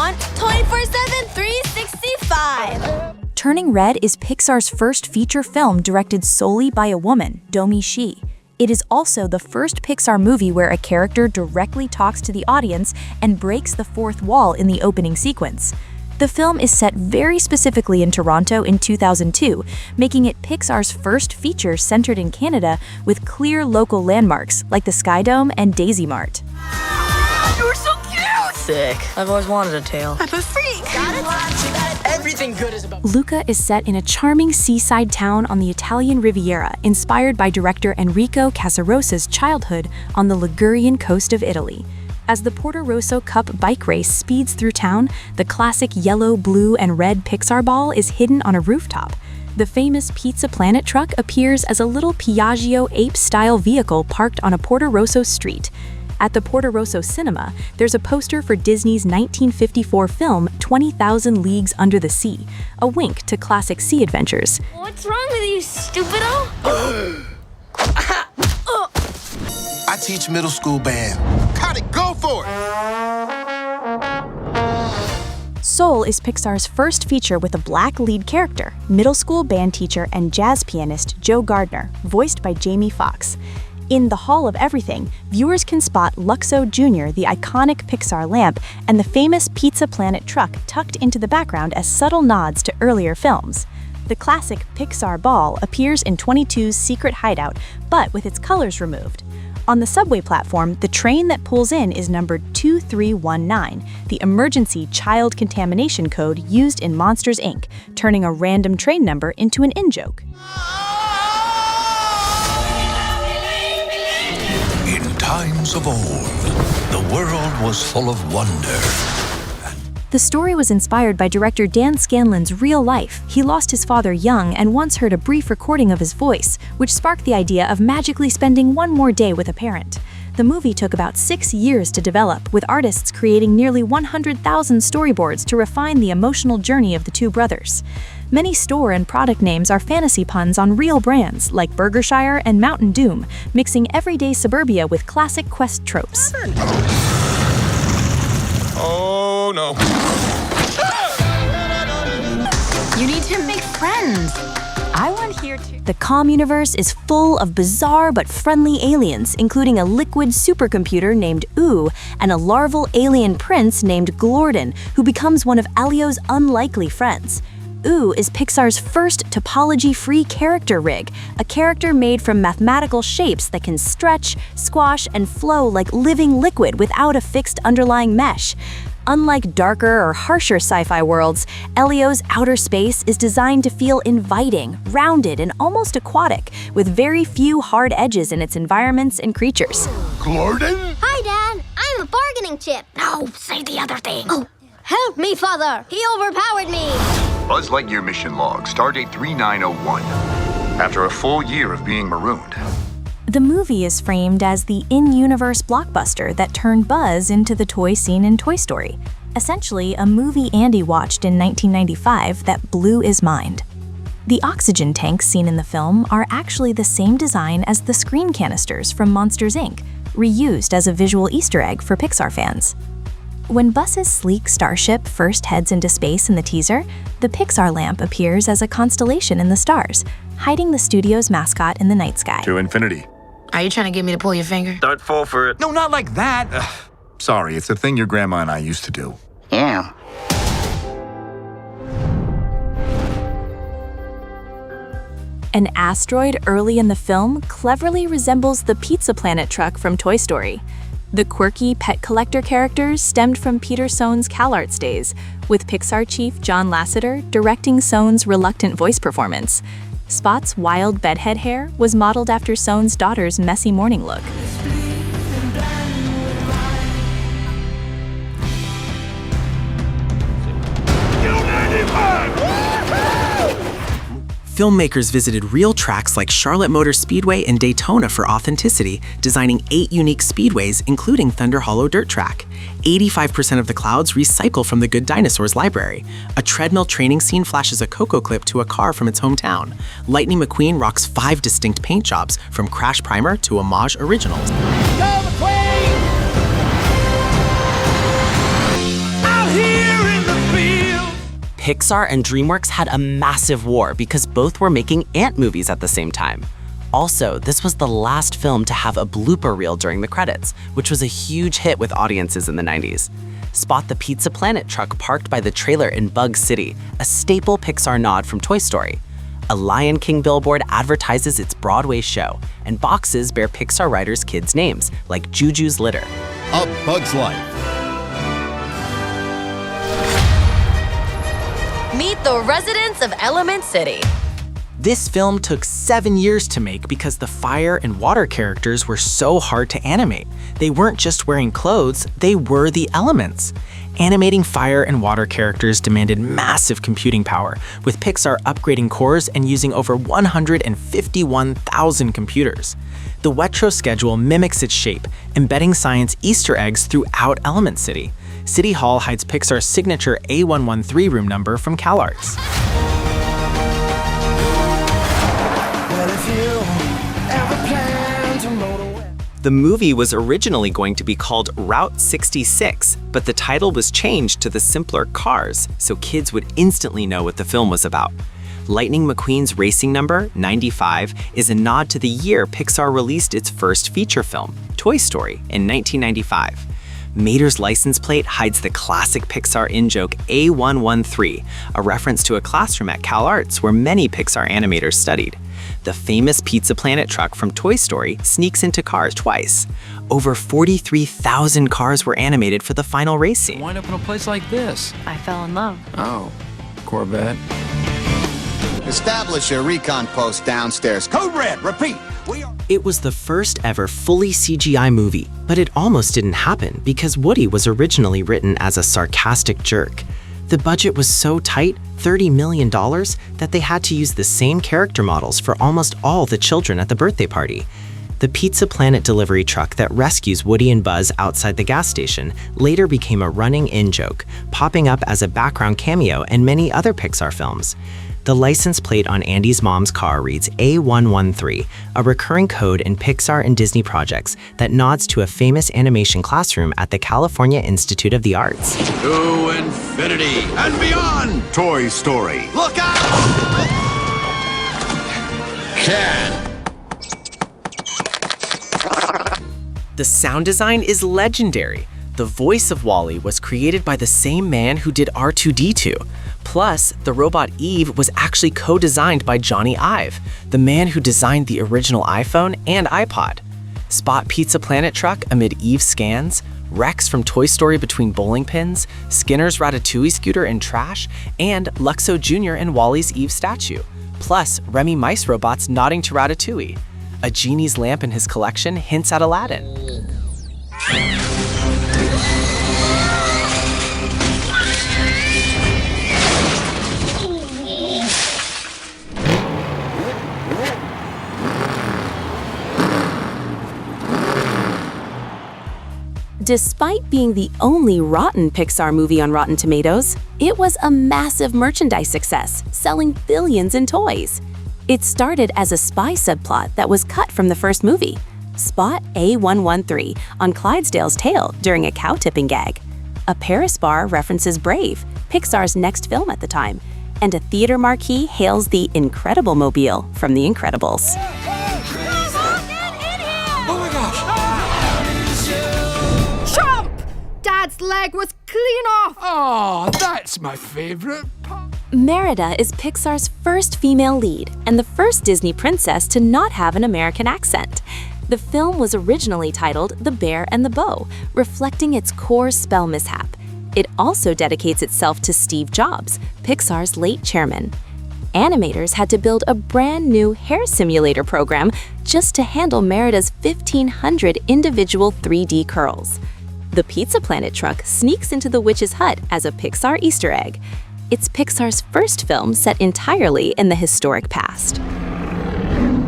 want 24/7, 365. Turning Red is Pixar's first feature film directed solely by a woman, Domi Shi. It is also the first Pixar movie where a character directly talks to the audience and breaks the fourth wall in the opening sequence. The film is set very specifically in Toronto in 2002, making it Pixar's first feature centered in Canada with clear local landmarks like the Sky Dome and Daisy Mart. You're so cute! Sick. I've always wanted a tail. I'm a freak! Everything good is about... Luca is set in a charming seaside town on the Italian Riviera, inspired by director Enrico Casarosa's childhood on the Ligurian coast of Italy. As the Porto Rosso Cup bike race speeds through town, the classic yellow, blue, and red Pixar ball is hidden on a rooftop. The famous Pizza Planet truck appears as a little Piaggio ape-style vehicle parked on a Porto Rosso street. At the Porto Rosso Cinema, there's a poster for Disney's 1954 film 20,000 Leagues Under the Sea, a wink to classic sea adventures. What's wrong with you, stupido? I teach middle school band. Got it, go for it! Soul is Pixar's first feature with a black lead character, middle school band teacher and jazz pianist Joe Gardner, voiced by Jamie Foxx. In The Hall of Everything, viewers can spot Luxo Jr., the iconic Pixar lamp, and the famous Pizza Planet truck tucked into the background as subtle nods to earlier films. The classic Pixar ball appears in 22's secret hideout, but with its colors removed. On the subway platform, the train that pulls in is numbered 2319, the emergency child contamination code used in Monsters, Inc., turning a random train number into an in-joke. In times of old, the world was full of wonder. The story was inspired by director Dan Scanlon's real life. He lost his father young and once heard a brief recording of his voice, which sparked the idea of magically spending one more day with a parent. The movie took about 6 years to develop, with artists creating nearly 100,000 storyboards to refine the emotional journey of the two brothers. Many store and product names are fantasy puns on real brands like Burgershire and Mountain Doom, mixing everyday suburbia with classic quest tropes. Oh, no. You need to make friends. I want here too. The Calm universe is full of bizarre but friendly aliens, including a liquid supercomputer named Ooh and a larval alien prince named Glorden, who becomes one of Alio's unlikely friends. Ooh is Pixar's first topology-free character rig, a character made from mathematical shapes that can stretch, squash, and flow like living liquid without a fixed underlying mesh. Unlike darker or harsher sci-fi worlds, Elio's outer space is designed to feel inviting, rounded, and almost aquatic, with very few hard edges in its environments and creatures. Glorden? Hi, Dad. I'm a bargaining chip. No, say the other thing. Oh, help me, Father. He overpowered me. Buzz Lightyear mission log, stardate 3901. After a full year of being marooned. The movie is framed as the in-universe blockbuster that turned Buzz into the toy scene in Toy Story, essentially a movie Andy watched in 1995 that blew his mind. The oxygen tanks seen in the film are actually the same design as the screen canisters from Monsters, Inc., reused as a visual Easter egg for Pixar fans. When Buzz's sleek starship first heads into space in the teaser, the Pixar lamp appears as a constellation in the stars, hiding the studio's mascot in the night sky. To infinity. Are you trying to get me to pull your finger? Don't fall for it. No, not like that. Sorry, it's a thing your grandma and I used to do. Yeah. An asteroid early in the film cleverly resembles the Pizza Planet truck from Toy Story. The quirky pet collector characters stemmed from Peter Sohn's CalArts days, with Pixar chief John Lasseter directing Sohn's reluctant voice performance. Spot's wild bedhead hair was modeled after Sohn's daughter's messy morning look. Filmmakers visited real tracks like Charlotte Motor Speedway and Daytona for authenticity, designing 8 unique speedways, including Thunder Hollow Dirt Track. 85% of the clouds recycle from the Good Dinosaurs library. A treadmill training scene flashes a Coco clip to a car from its hometown. Lightning McQueen rocks 5 distinct paint jobs, from Crash Primer to Homage Originals. Go McQueen! Out here! Pixar and DreamWorks had a massive war because both were making Ant movies at the same time. Also, this was the last film to have a blooper reel during the credits, which was a huge hit with audiences in the 90s. Spot the Pizza Planet truck parked by the trailer in Bug City, a staple Pixar nod from Toy Story. A Lion King billboard advertises its Broadway show, and boxes bear Pixar writers' kids' names, like Juju's Litter. A Bug's Life. Meet the residents of Element City. This film took 7 years to make because the fire and water characters were so hard to animate. They weren't just wearing clothes, they were the elements. Animating fire and water characters demanded massive computing power, with Pixar upgrading cores and using over 151,000 computers. The Wetro schedule mimics its shape, embedding science Easter eggs throughout Element City. City Hall hides Pixar's signature A113 room number from CalArts. The movie was originally going to be called Route 66, but the title was changed to the simpler Cars, so kids would instantly know what the film was about. Lightning McQueen's racing number, 95, is a nod to the year Pixar released its first feature film, Toy Story, in 1995. Mater's license plate hides the classic Pixar in-joke A113, a reference to a classroom at CalArts where many Pixar animators studied. The famous Pizza Planet truck from Toy Story sneaks into Cars twice. Over 43,000 cars were animated for the final race scene. Wind up in a place like this. I fell in love. Oh, Corvette. Establish a recon post downstairs. Code red, repeat. It was the first ever fully CGI movie, but it almost didn't happen because Woody was originally written as a sarcastic jerk. The budget was so tight, $30 million, that they had to use the same character models for almost all the children at the birthday party. The Pizza Planet delivery truck that rescues Woody and Buzz outside the gas station later became a running in-joke, popping up as a background cameo in many other Pixar films. The license plate on Andy's mom's car reads A113, a recurring code in Pixar and Disney projects that nods to a famous animation classroom at the California Institute of the Arts. To infinity and beyond. Toy Story. Look out! Can. The sound design is legendary. The voice of Wall-E was created by the same man who did R2-D2. Plus, the robot Eve was actually co-designed by Johnny Ive, the man who designed the original iPhone and iPod. Spot Pizza Planet truck amid Eve's scans, Rex from Toy Story between bowling pins, Skinner's Ratatouille scooter in trash, and Luxo Jr. and Wall-E's Eve statue. Plus, Remy Mice robots nodding to Ratatouille. A genie's lamp in his collection hints at Aladdin. Despite being the only rotten Pixar movie on Rotten Tomatoes, it was a massive merchandise success, selling billions in toys. It started as a spy subplot that was cut from the first movie. Spot A113 on Clydesdale's tail during a cow tipping gag. A Paris bar references Brave, Pixar's next film at the time, and a theater marquee hails the Incredible Mobile from The Incredibles. Dad's leg was clean off! Oh, that's my favorite part. Merida is Pixar's first female lead and the first Disney princess to not have an American accent. The film was originally titled The Bear and the Bow, reflecting its core spell mishap. It also dedicates itself to Steve Jobs, Pixar's late chairman. Animators had to build a brand new hair simulator program just to handle Merida's 1,500 individual 3D curls. The Pizza Planet truck sneaks into the witch's hut as a Pixar Easter egg. It's Pixar's first film set entirely in the historic past.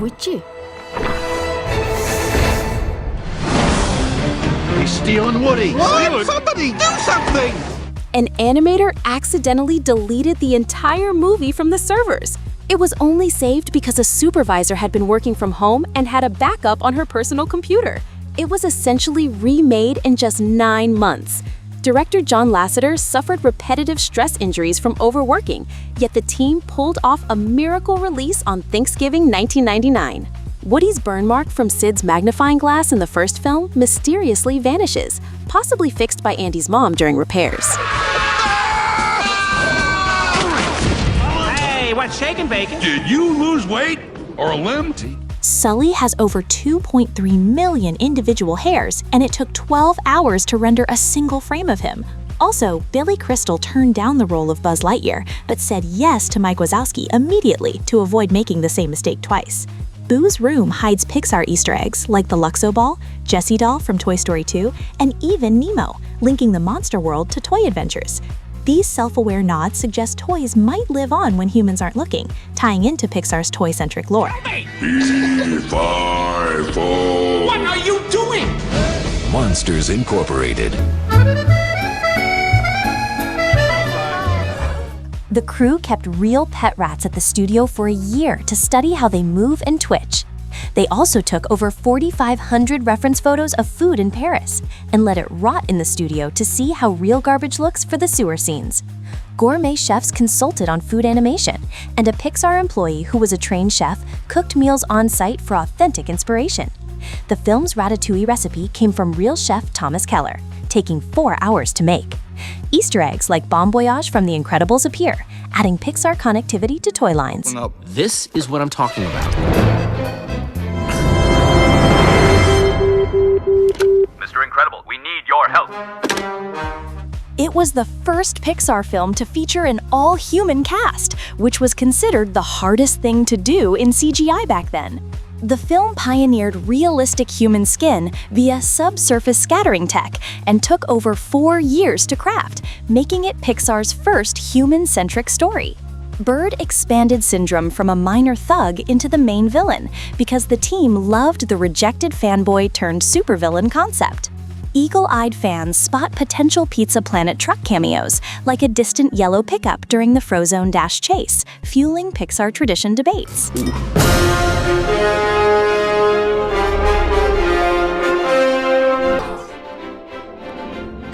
Witchy. He's stealing Woody. What? Somebody do something! An animator accidentally deleted the entire movie from the servers. It was only saved because a supervisor had been working from home and had a backup on her personal computer. It was essentially remade in just 9 months. Director John Lasseter suffered repetitive stress injuries from overworking, yet the team pulled off a miracle release on Thanksgiving 1999. Woody's burn mark from Sid's magnifying glass in the first film mysteriously vanishes, possibly fixed by Andy's mom during repairs. Hey, what's shaking, Bacon? Did you lose weight? Or a limb? Sully has over 2.3 million individual hairs, and it took 12 hours to render a single frame of him. Also, Billy Crystal turned down the role of Buzz Lightyear, but said yes to Mike Wazowski immediately to avoid making the same mistake twice. Boo's room hides Pixar Easter eggs like the Luxo Ball, Jessie doll from Toy Story 2, and even Nemo, linking the monster world to toy adventures. These self-aware nods suggest toys might live on when humans aren't looking, tying into Pixar's toy-centric lore. B5O. What are you doing? Monsters Incorporated. The crew kept real pet rats at the studio for a year to study how they move and twitch. They also took over 4,500 reference photos of food in Paris and let it rot in the studio to see how real garbage looks for the sewer scenes. Gourmet chefs consulted on food animation, and a Pixar employee who was a trained chef cooked meals on site for authentic inspiration. The film's ratatouille recipe came from real chef Thomas Keller, taking 4 hours to make. Easter eggs like Bon Voyage from The Incredibles appear, adding Pixar connectivity to toy lines. This is what I'm talking about. Mr. Incredible, we need your help. It was the first Pixar film to feature an all-human cast, which was considered the hardest thing to do in CGI back then. The film pioneered realistic human skin via subsurface scattering tech and took over 4 years to craft, making it Pixar's first human-centric story. Bird expanded Syndrome from a minor thug into the main villain because the team loved the rejected fanboy turned supervillain concept. Eagle-eyed fans spot potential Pizza Planet truck cameos, like a distant yellow pickup during the Frozone Dash chase, fueling Pixar tradition debates.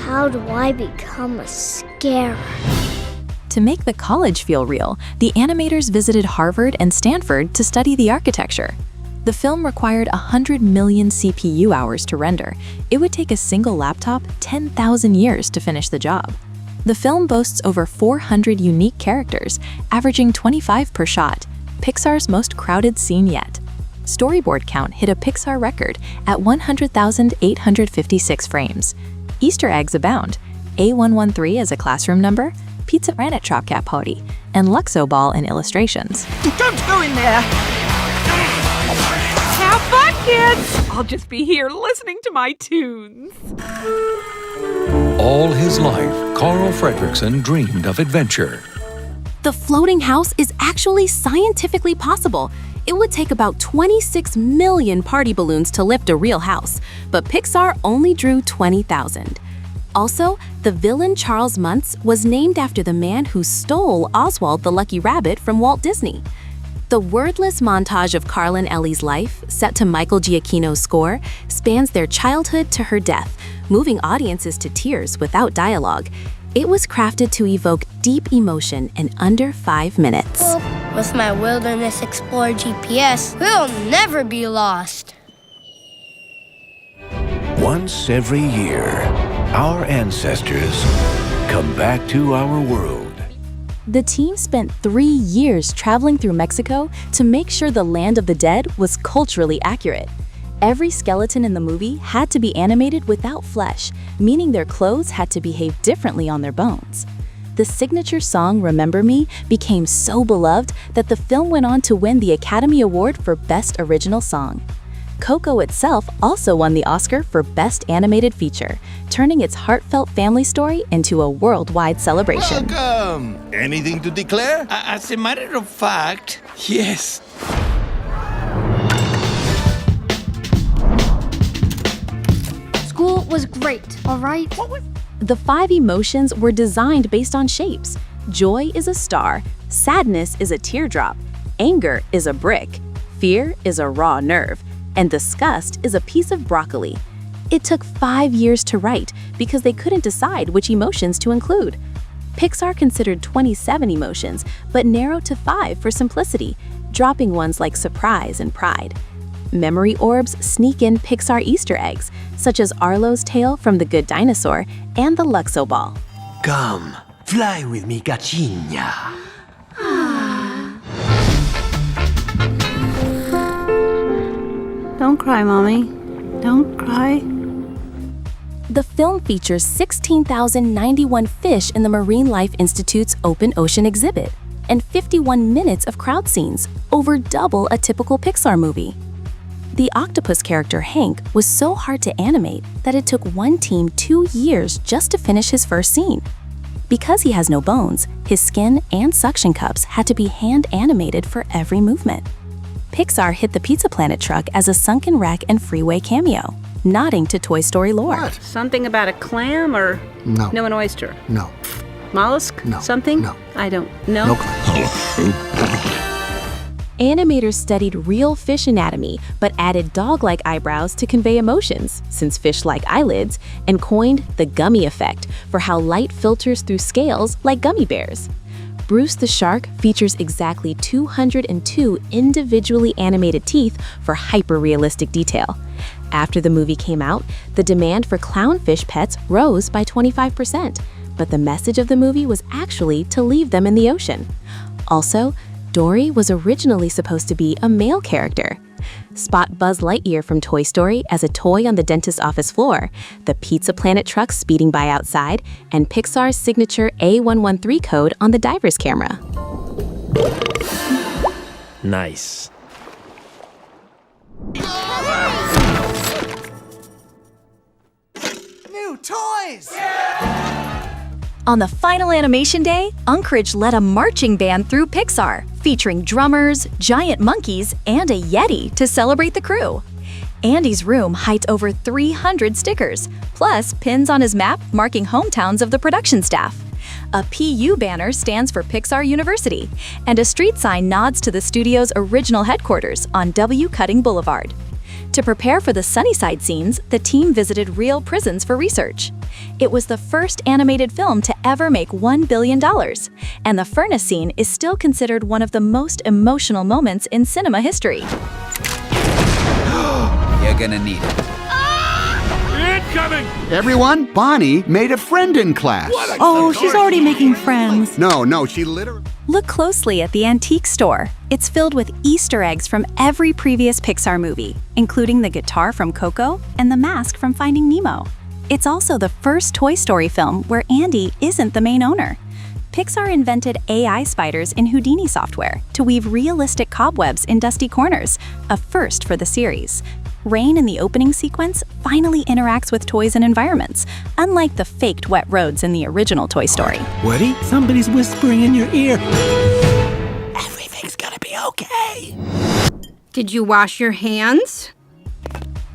How do I become a scarer? To make the college feel real, the animators visited Harvard and Stanford to study the architecture. The film required 100 million CPU hours to render. It would take a single laptop 10,000 years to finish the job. The film boasts over 400 unique characters, averaging 25 per shot, Pixar's most crowded scene yet. Storyboard count hit a Pixar record at 100,856 frames. Easter eggs abound. A113 as a classroom number, Pizza Planet Chop Cat Party, and Luxo Ball in illustrations. Don't go in there! Have fun, kids! I'll just be here listening to my tunes. All his life, Carl Fredricksen dreamed of adventure. The floating house is actually scientifically possible. It would take about 26 million party balloons to lift a real house, but Pixar only drew 20,000. Also, the villain Charles Muntz was named after the man who stole Oswald the Lucky Rabbit from Walt Disney. The wordless montage of Carl and Ellie's life, set to Michael Giacchino's score, spans their childhood to her death, moving audiences to tears without dialogue. It was crafted to evoke deep emotion in under 5 minutes. With my Wilderness Explorer GPS, we'll never be lost. Once every year, our ancestors come back to our world. The team spent 3 years traveling through Mexico to make sure the Land of the Dead was culturally accurate. Every skeleton in the movie had to be animated without flesh, meaning their clothes had to behave differently on their bones. The signature song Remember Me became so beloved that the film went on to win the Academy Award for Best Original Song. Coco itself also won the Oscar for Best Animated Feature, turning its heartfelt family story into a worldwide celebration. Welcome! Anything to declare? As a matter of fact, yes. School was great, all right? The 5 emotions were designed based on shapes. Joy is a star, sadness is a teardrop, anger is a brick, fear is a raw nerve, and disgust is a piece of broccoli. It took 5 years to write because they couldn't decide which emotions to include. Pixar considered 27 emotions, but narrowed to 5 for simplicity, dropping ones like surprise and pride. Memory orbs sneak in Pixar Easter eggs, such as Arlo's tail from The Good Dinosaur and the Luxo ball. Come, fly with me, gatinha. Don't cry, Mommy. Don't cry. The film features 16,091 fish in the Marine Life Institute's Open Ocean exhibit and 51 minutes of crowd scenes, over double a typical Pixar movie. The octopus character Hank was so hard to animate that it took one team 2 years just to finish his first scene. Because he has no bones, his skin and suction cups had to be hand animated for every movement. Pixar hit the Pizza Planet truck as a sunken wreck and freeway cameo, nodding to Toy Story lore. What? Something about a clam or No. an oyster? No. Mollusk? No. Something? No. I don't know. No clam. Animators studied real fish anatomy, but added dog-like eyebrows to convey emotions, since fish like eyelids, and coined the gummy effect for how light filters through scales like gummy bears. Bruce the Shark features exactly 202 individually animated teeth for hyper-realistic detail. After the movie came out, the demand for clownfish pets rose by 25%, but the message of the movie was actually to leave them in the ocean. Also, Dory was originally supposed to be a male character. Spot Buzz Lightyear from Toy Story as a toy on the dentist's office floor, the Pizza Planet truck speeding by outside, and Pixar's signature A113 code on the diver's camera. Nice. New toys! On the final animation day, Unkrich led a marching band through Pixar, featuring drummers, giant monkeys, and a Yeti to celebrate the crew. Andy's room hides over 300 stickers, plus pins on his map marking hometowns of the production staff. A PU banner stands for Pixar University, and a street sign nods to the studio's original headquarters on W. Cutting Boulevard. To prepare for the Sunnyside scenes, the team visited real prisons for research. It was the first animated film to ever make $1 billion, and the furnace scene is still considered one of the most emotional moments in cinema history. You're gonna need it. Incoming! Everyone, Bonnie made a friend in class. Oh, she's already making friends. No, she literally... Look closely at the antique store. It's filled with Easter eggs from every previous Pixar movie, including the guitar from Coco and the mask from Finding Nemo. It's also the first Toy Story film where Andy isn't the main owner. Pixar invented AI spiders in Houdini software to weave realistic cobwebs in dusty corners, a first for the series. Rain in the opening sequence finally interacts with toys and environments, unlike the faked wet roads in the original Toy Story. Woody, somebody's whispering in your ear. Everything's gonna be okay. Did you wash your hands?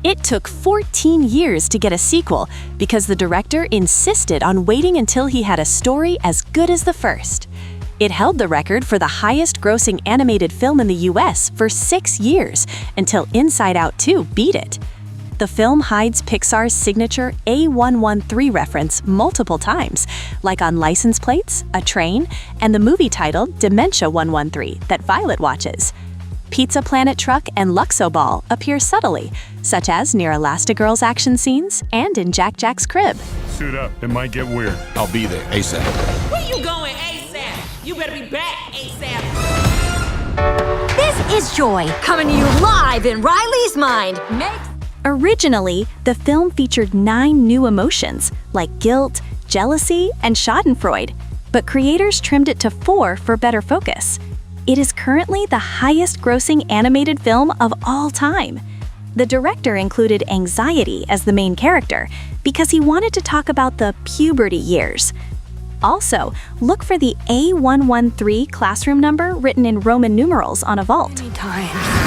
It took 14 years to get a sequel because the director insisted on waiting until he had a story as good as the first. It held the record for the highest-grossing animated film in the US for 6 years, until Inside Out 2 beat it. The film hides Pixar's signature A113 reference multiple times, like on license plates, a train, and the movie titled Dementia 113 that Violet watches. Pizza Planet truck and Luxo ball appear subtly, such as near Elastigirl's action scenes and in Jack Jack's crib. Suit up, it might get weird. I'll be there ASAP. Where you going, ASAP? You better be back, ASAP. This is Joy, coming to you live in Riley's mind. Originally, the film featured 9 new emotions, like guilt, jealousy, and schadenfreude, but creators trimmed it to 4 for better focus. It is currently the highest-grossing animated film of all time. The director included anxiety as the main character because he wanted to talk about the puberty years. Also, look for the A113 classroom number written in Roman numerals on a vault. Times.